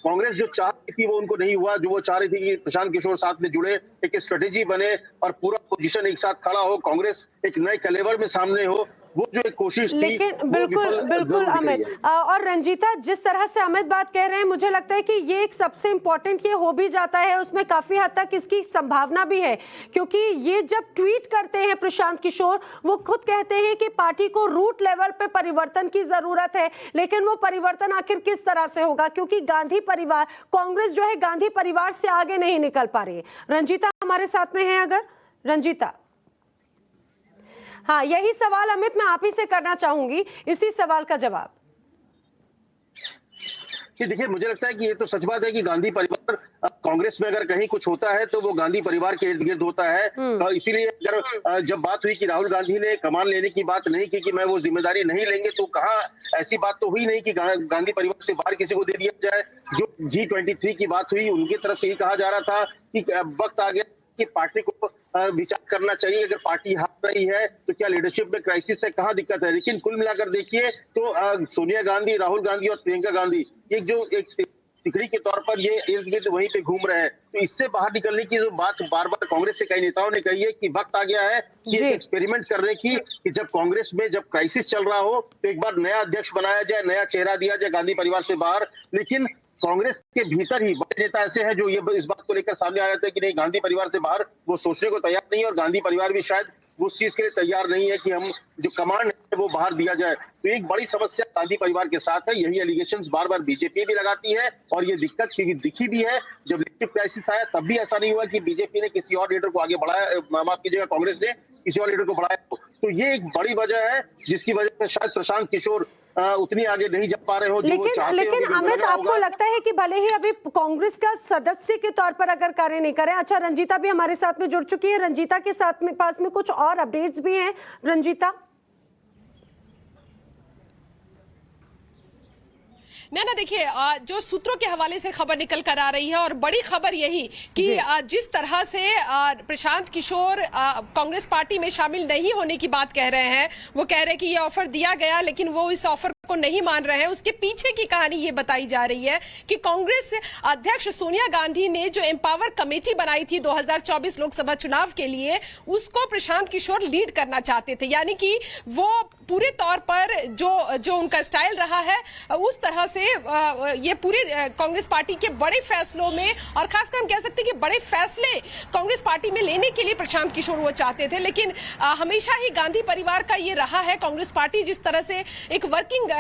कांग्रेस जो चाह रही थी वो उनको नहीं हुआ। जो वो चाह रही थी कि प्रशांत किशोर साथ में जुड़े, एक स्ट्रेटेजी बने और पूरा पोजीशन एक साथ खड़ा हो, कांग्रेस एक नए कलेवर में सामने हो, वो जो एक कोशिश थी। लेकिन बिल्कुल अमित और रंजीता, जिस तरह से अमित बात कह रहे हैं, मुझे लगता है कि ये एक सबसे इम्पोर्टेंट ये हो भी जाता है, उसमें काफी हद तक इसकी संभावना भी है, क्योंकि ये जब ट्वीट करते हैं प्रशांत किशोर, वो खुद कहते हैं कि पार्टी को रूट लेवल पे परिवर्तन की जरूरत है, लेकिन वो परिवर्तन आखिर किस तरह से होगा, क्योंकि गांधी परिवार, कांग्रेस जो है गांधी परिवार से आगे नहीं निकल पा रही है। रंजीता हमारे साथ में है, अगर रंजीता। हाँ, यही सवाल अमित मैं आप ही से करना चाहूंगी, इसी सवाल का जवाब। कि देखिए, मुझे लगता है कि ये तो सच बात है कि गांधी परिवार कांग्रेस में अगर कहीं कुछ होता है तो वो गांधी परिवार के इर्द गिर्द होता है। तो इसीलिए अगर जब बात हुई कि राहुल गांधी ने कमान लेने की बात नहीं की कि मैं वो जिम्मेदारी नहीं लेंगे, तो कहाँ ऐसी बात तो हुई नहीं कि गांधी परिवार से बाहर किसी को दे दिया जाए। जो G23 की बात हुई उनकी तरफ से ही कहा जा रहा था कि वक्त आ गया कि पार्टी को विचार करना चाहिए, अगर पार्टी हार रही है तो क्या लीडरशिप में क्राइसिस है, कहाँ दिक्कत है। लेकिन कुल मिलाकर देखिए तो सोनिया गांधी, राहुल गांधी और प्रियंका गांधी एक तिकड़ी के तौर पर ये इर्द गिर्द वहीं पे घूम रहे हैं। तो इससे बाहर निकलने की जो बात बार बार कांग्रेस के कई नेताओं ने कही है कि वक्त आ गया है कि एक एक्सपेरिमेंट करने की, कि जब कांग्रेस में जब क्राइसिस चल रहा हो तो एक बार नया अध्यक्ष बनाया जाए, नया चेहरा दिया जाए गांधी परिवार से बाहर। लेकिन कांग्रेस के भीतर ही बड़े नेता ऐसे हैं जो ये इस बात को लेकर सामने आ जाते हैं कि नहीं, गांधी परिवार से बाहर वो सोचने को तैयार नहीं है, और गांधी परिवार भी शायद वो उस चीज के लिए तैयार नहीं है कि हम जो कमांड है वो बाहर दिया जाए। तो एक बड़ी समस्या गांधी परिवार के साथ है। यही एलिगेशंस बार बार बीजेपी भी लगाती है और ये दिक्कत क्योंकि दिखी भी है। जब लीडरशिप क्राइसिस आया तब भी ऐसा नहीं हुआ कि बीजेपी ने किसी और लीडर को आगे बढ़ाया, माफ कीजिएगा कांग्रेस ने किसी और लीडर को बढ़ाया। तो ये एक बड़ी वजह है जिसकी वजह से शायद प्रशांत किशोर उतनी आगे नहीं जा पा रहे हो। लेकिन अमित, आपको लगता है कि भले ही अभी कांग्रेस का सदस्य के तौर पर अगर कार्य नहीं करें। अच्छा, रंजीता भी हमारे साथ में जुड़ चुकी है। रंजीता के साथ में पास में कुछ और अपडेट्स भी हैं। रंजीता, ना देखिए, जो सूत्रों के हवाले से खबर निकल कर आ रही है और बड़ी खबर यही कि जिस तरह से प्रशांत किशोर कांग्रेस पार्टी में शामिल नहीं होने की बात कह रहे हैं, वो कह रहे हैं कि ये ऑफर दिया गया लेकिन वो इस ऑफर को नहीं मान रहे हैं। उसके पीछे की कहानी ये बताई जा रही है कि कांग्रेस अध्यक्ष सोनिया गांधी ने जो एम्पावर कमेटी बनाई थी 2024 लोकसभा चुनाव के लिए, उसको प्रशांत किशोर लीड करना चाहते थे। यानी कि वो पूरे तौर पर जो उनका स्टाइल रहा है उस तरह से ये पूरे कांग्रेस पार्टी के बड़े फैसलों में, और खासकर हम कह सकते हैं कि बड़े फैसले कांग्रेस पार्टी में लेने के लिए प्रशांत किशोर वो चाहते थे। लेकिन हमेशा ही गांधी परिवार का ये रहा है, कांग्रेस पार्टी जिस तरह से एक वर्किंग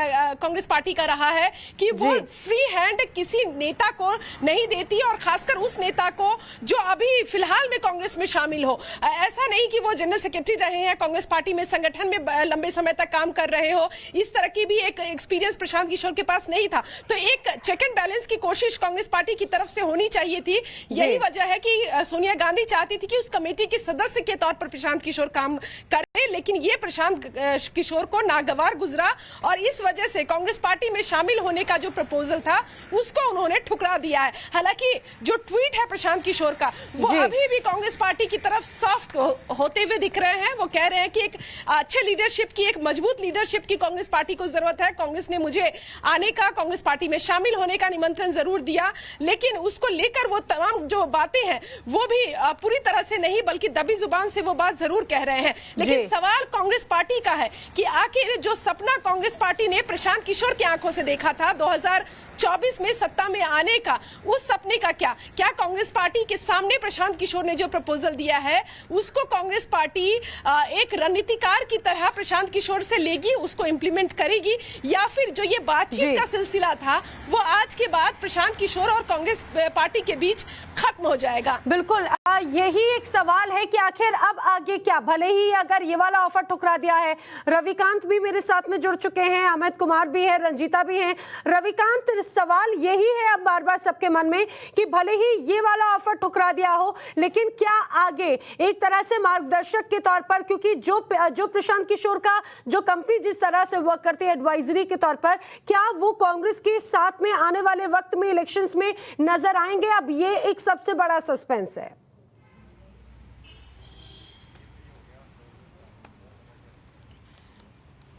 कांग्रेस पार्टी का रहा है कि वो फ्री हैंड किसी नेता को नहीं देती, और खासकर उस नेता को जो अभी फिलहाल में कांग्रेस में शामिल हो। ऐसा नहीं कि वो जनरल सेक्रेटरी रहे हैं कांग्रेस पार्टी में, संगठन में लंबे समय तक काम कर रहे हो, इस तरह की भी एक एक्सपीरियंस प्रशांत किशोर के पास नहीं था। तो एक चेक एंड बैलेंस की कोशिश कांग्रेस पार्टी की तरफ से होनी चाहिए थी। यही वजह है कि सोनिया गांधी चाहती थी कि उस कमेटी के सदस्य के तौर पर प्रशांत किशोर काम करे, लेकिन ये प्रशांत किशोर को नागवार गुजरा और इस वजह से कांग्रेस पार्टी में शामिल होने का जो प्रपोजल था उसको उन्होंने ठुकरा दिया है। हालांकि जो ट्वीट है प्रशांत किशोर का, वो अभी भी कांग्रेस पार्टी की तरफ सॉफ्ट होते हुए दिख रहे हैं। वो कह रहे हैं कि एक अच्छे लीडरशिप की, एक मजबूत लीडरशिप की कांग्रेस पार्टी को जरूरत है। कांग्रेस ने मुझे आने का, कांग्रेस पार्टी में शामिल होने का निमंत्रण जरूर दिया, लेकिन उसको लेकर वो तमाम जो बातें हैं वो भी पूरी तरह से नहीं, बल्कि दबी जुबान से वो बात जरूर कह रहे हैं। लेकिन सवाल कांग्रेस पार्टी का है कि आखिर जो सपना कांग्रेस पार्टी ने प्रशांत किशोर की आंखों से देखा था 2024 में सत्ता में आने का, उस सपने का क्या कांग्रेस पार्टी के सामने प्रशांत किशोर ने जो प्रपोजल दिया है उसको कांग्रेस पार्टी एक रणनीतिकार की तरह प्रशांत किशोर से लेगी, उसको इंप्लीमेंट करेगी, या फिर जो ये बातचीत का सिलसिला था वो आज के बाद प्रशांत किशोर और कांग्रेस पार्टी के बीच खत्म हो जाएगा? बिल्कुल, यही एक सवाल है कि आखिर अब आगे क्या। भले ही अगर ये वाला ऑफर ठुकरा दिया है, रविकांत भी मेरे साथ में जुड़ चुके हैं, अमित कुमार भी है, रंजीता भी है। रविकांत, सवाल यही है अब बार बार सबके मन में कि भले ही ये वाला ऑफर ठुकरा दिया हो, लेकिन क्या आगे एक तरह से मार्गदर्शक के तौर पर, क्योंकि जो प्रशांत किशोर का जो कंपनी जिस तरह से वर्क करती है एडवाइजरी के तौर पर, क्या वो कांग्रेस के साथ में आने वाले वक्त में इलेक्शंस में नजर आएंगे? अब ये एक सबसे बड़ा सस्पेंस है।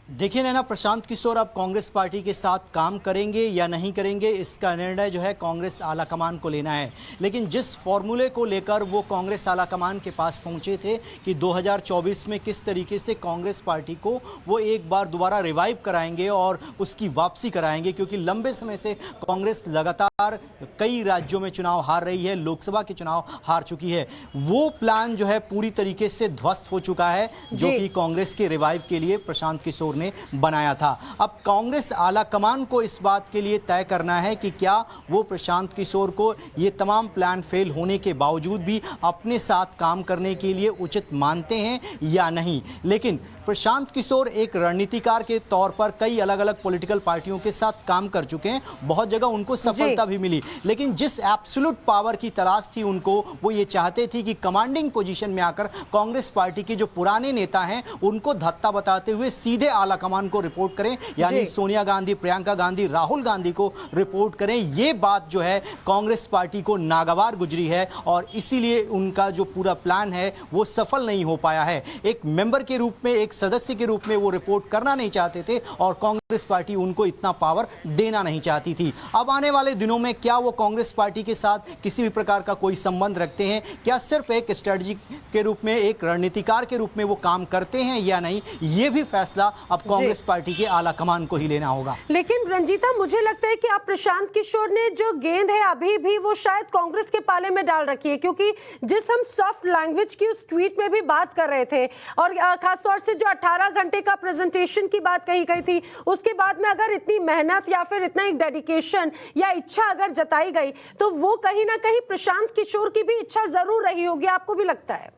देखिए नैना, प्रशांत किशोर अब कांग्रेस पार्टी के साथ काम करेंगे या नहीं करेंगे, इसका निर्णय जो है कांग्रेस आलाकमान को लेना है। लेकिन जिस फॉर्मूले को लेकर वो कांग्रेस आलाकमान के पास पहुंचे थे कि 2024 में किस तरीके से कांग्रेस पार्टी को वो एक बार दोबारा रिवाइव कराएंगे और उसकी वापसी कराएंगे, क्योंकि लंबे समय से कांग्रेस लगातार कई राज्यों में चुनाव हार रही है, लोकसभा के चुनाव हार चुकी है। वो प्लान जो है पूरी तरीके से ध्वस्त हो चुका है, जो कि कांग्रेस के रिवाइव के लिए प्रशांत किशोर ने बनाया था। अब कांग्रेस आलाकमान को इस बात के लिए तय करना है कि क्या वो प्रशांत किशोर को ये तमाम प्लान फेल होने के बावजूद भी अपने साथ काम करने के लिए उचित मानते हैं या नहीं। लेकिन प्रशांत किशोर एक रणनीतिकार के तौर पर कई अलग अलग पॉलिटिकल पार्टियों के साथ काम कर चुके हैं, बहुत जगह उनको सफलता भी मिली, लेकिन जिस एब्सोल्यूट पावर की तलाश थी उनको, वो ये चाहते थे कि कमांडिंग पोजीशन में आकर कांग्रेस पार्टी के जो पुराने नेता हैं उनको धत्ता बताते हुए सीधे आलाकमान को रिपोर्ट करें, यानी सोनिया गांधी, प्रियंका गांधी, राहुल गांधी को रिपोर्ट करें। ये बात जो है कांग्रेस पार्टी को नागवार गुजरी है और इसीलिए उनका जो पूरा प्लान है वो सफल नहीं हो पाया है। एक मेंबर के रूप में, एक सदस्य के रूप में वो रिपोर्ट करना नहीं चाहते थे और कांग्रेस कांग्रेस पार्टी उनको इतना पावर देना नहीं चाहती थी। अब आने वाले दिनों में क्या वो कांग्रेस पार्टी के साथ किसी भी प्रकार का कोई संबंध रखते हैं, क्या सिर्फ एक स्ट्रेटजी के रूप में, एक रणनीतिकार के रूप में वो काम करते हैं या नहीं, ये भी फैसला अब कांग्रेस पार्टी के आला कमान को ही लेना होगा। लेकिन रंजीता, मुझे लगता है कि आप प्रशांत किशोर ने जो गेंद है अभी भी वो शायद कांग्रेस के पाले में डाल रखी है, क्योंकि जिस हम सॉफ्ट लैंग्वेज की उस ट्वीट में भी बात कर रहे थे और खासतौर से जो 18 घंटे का प्रेजेंटेशन की बात कही गई थी, उसके बाद में अगर इतनी मेहनत या फिर इतना एक डेडिकेशन या इच्छा अगर जताई गई तो वो कहीं ना कहीं प्रशांत किशोर की भी इच्छा जरूर रही होगी, आपको भी लगता है?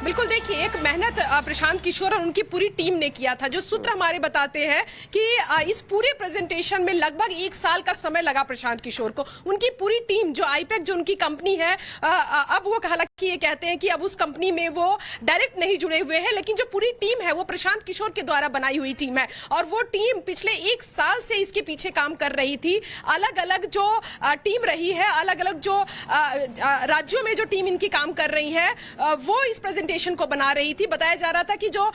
बिल्कुल, देखिए, एक मेहनत प्रशांत किशोर और उनकी पूरी टीम ने किया था। जो सूत्र हमारे बताते हैं कि इस पूरे प्रेजेंटेशन में लगभग 1 साल का समय लगा प्रशांत किशोर को। उनकी पूरी टीम, जो आईपैक जो उनकी कंपनी है, अब वो हालांकि ये कहते हैं कि अब उस कंपनी में वो डायरेक्ट नहीं जुड़े हुए हैं, लेकिन जो पूरी टीम है वो प्रशांत किशोर के द्वारा बनाई हुई टीम है और वो टीम पिछले 1 साल से इसके पीछे काम कर रही थी। अलग अलग जो टीम रही है, अलग अलग जो राज्यों में जो टीम इनकी काम कर रही है, वो इस प्रेजेंटेशन को बना रही थी। बताया जा रहा था कि जो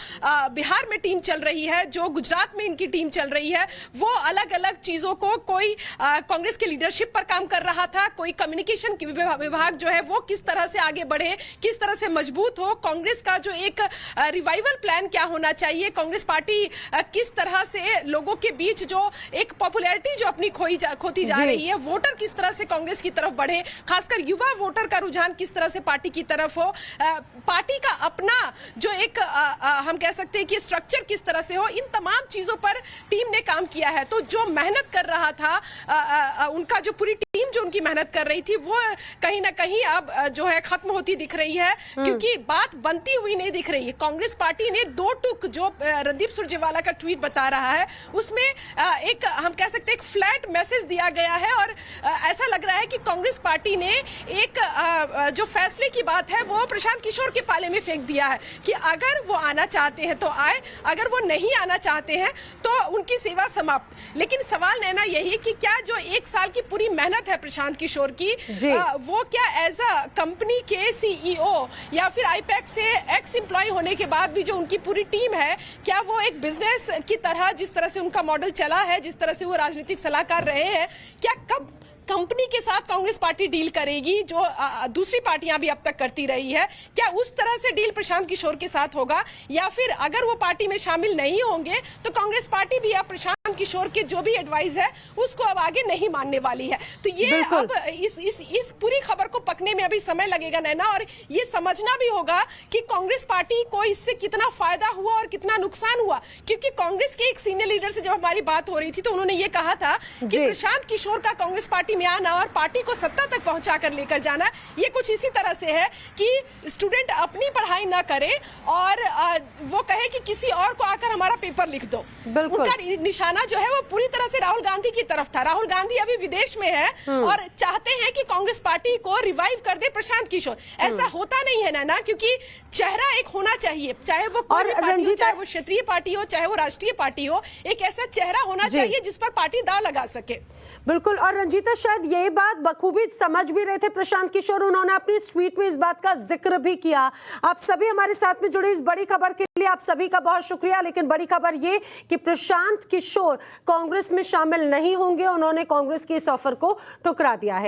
बिहार में टीम चल रही है, जो गुजरात में इनकी टीम चल रही है, वो अलग अलग चीजों को, कोई कांग्रेस के लीडरशिप पर काम कर रहा था, कोई कम्युनिकेशन विभाग जो है वो किस तरह से आगे बढ़े, किस तरह से मजबूत हो, कांग्रेस का जो एक रिवाइवल प्लान क्या होना चाहिए, कांग्रेस पार्टी किस तरह से लोगों के बीच जो एक पॉपुलैरिटी जो अपनी खोती जा रही है, वोटर किस तरह से कांग्रेस की तरफ बढ़े, खासकर युवा वोटर का रुझान किस तरह से पार्टी की तरफ हो, पार्टी का अपना जो एक हम कह सकते हैं कि स्ट्रक्चर किस तरह से हो, इन तमाम चीजों पर टीम ने काम किया है। तो जो मेहनत कर रहा था उनका, जो पूरी टीम जो उनकी मेहनत कर रही थी, वो कहीं ना कहीं अब जो है खत्म होती दिख रही है, क्योंकि बात बनती हुई नहीं दिख रही है। कांग्रेस पार्टी ने 2 टुक जो रणदीप सुरजेवाला का ट्वीट बता रहा है, उसमें एक हम कह सकते हैं एक फ्लैट मैसेज दिया गया है और ऐसा लग रहा है कि कांग्रेस पार्टी ने एक जो फैसले की बात है वो प्रशांत किशोर के पाले में फेंक दिया है कि अगर वो आना चाहते हैं तो आए, अगर वो नहीं आना चाहते हैं तो उनकी सेवा समाप्त। लेकिन सवाल नैना यही है कि क्या जो 1 साल की पूरी मेहनत है प्रशांत किशोर की, वो क्या एज अ कंपनी के सीईओ या फिर आईपैक से एक्स एम्प्लॉय होने के बाद भी जो उनकी पूरी टीम है, क्या वो एक बिजनेस की तरह, जिस तरह से उनका मॉडल चला है, जिस तरह से वो राजनीतिक सलाहकार रहे हैं, क्या कब कंपनी के साथ कांग्रेस पार्टी डील करेगी जो दूसरी पार्टियां भी अब तक करती रही है, क्या उस तरह से डील प्रशांत किशोर के साथ होगा, या फिर अगर वो पार्टी में शामिल नहीं होंगे तो कांग्रेस पार्टी भी अब प्रशांत किशोर के जो भी एडवाइस है उसको अब आगे नहीं मानने वाली है। तो ये अब इस पूरी खबर को पकने में अभी समय लगेगा नैना, और ये समझना भी होगा कि कांग्रेस पार्टी को इससे कितना फायदा हुआ और कितना नुकसान हुआ, क्योंकि कांग्रेस के एक सीनियर लीडर से जब हमारी बात हो रही थी तो उन्होंने ये कहा था कि प्रशांत किशोर का कांग्रेस पार्टी में आना और पार्टी को सत्ता तक पहुंचाकर लेकर जाना, ये कुछ इसी तरह से है कि स्टूडेंट अपनी पढ़ाई ना करे और वो कहे कि किसी और को आकर हमारा पेपर लिख दो। उनका निशाना जो है वो पूरी तरह से राहुल गांधी की तरफ था। राहुल गांधी अभी विदेश में है और चाहते हैं कि कांग्रेस पार्टी को रिवाइव कर दे प्रशांत किशोर। ऐसा होता नहीं है ना, क्योंकि चेहरा एक होना चाहिए, चाहे वो कोई पार्टी हो, चाहे वो क्षेत्रीय पार्टी हो, चाहे वो राष्ट्रीय पार्टी हो, एक ऐसा चेहरा होना चाहिए जिस पर पार्टी दांव लगा सके। बिल्कुल, और रंजीता शायद यही बात बखूबी समझ भी रहे थे प्रशांत किशोर, उन्होंने अपनी ट्वीट में इस बात का जिक्र भी किया। आप सभी हमारे साथ में जुड़े इस बड़ी खबर के लिए आप सभी का बहुत शुक्रिया। लेकिन बड़ी खबर ये कि प्रशांत किशोर कांग्रेस में शामिल नहीं होंगे, उन्होंने कांग्रेस के इस ऑफर को ठुकरा दिया है।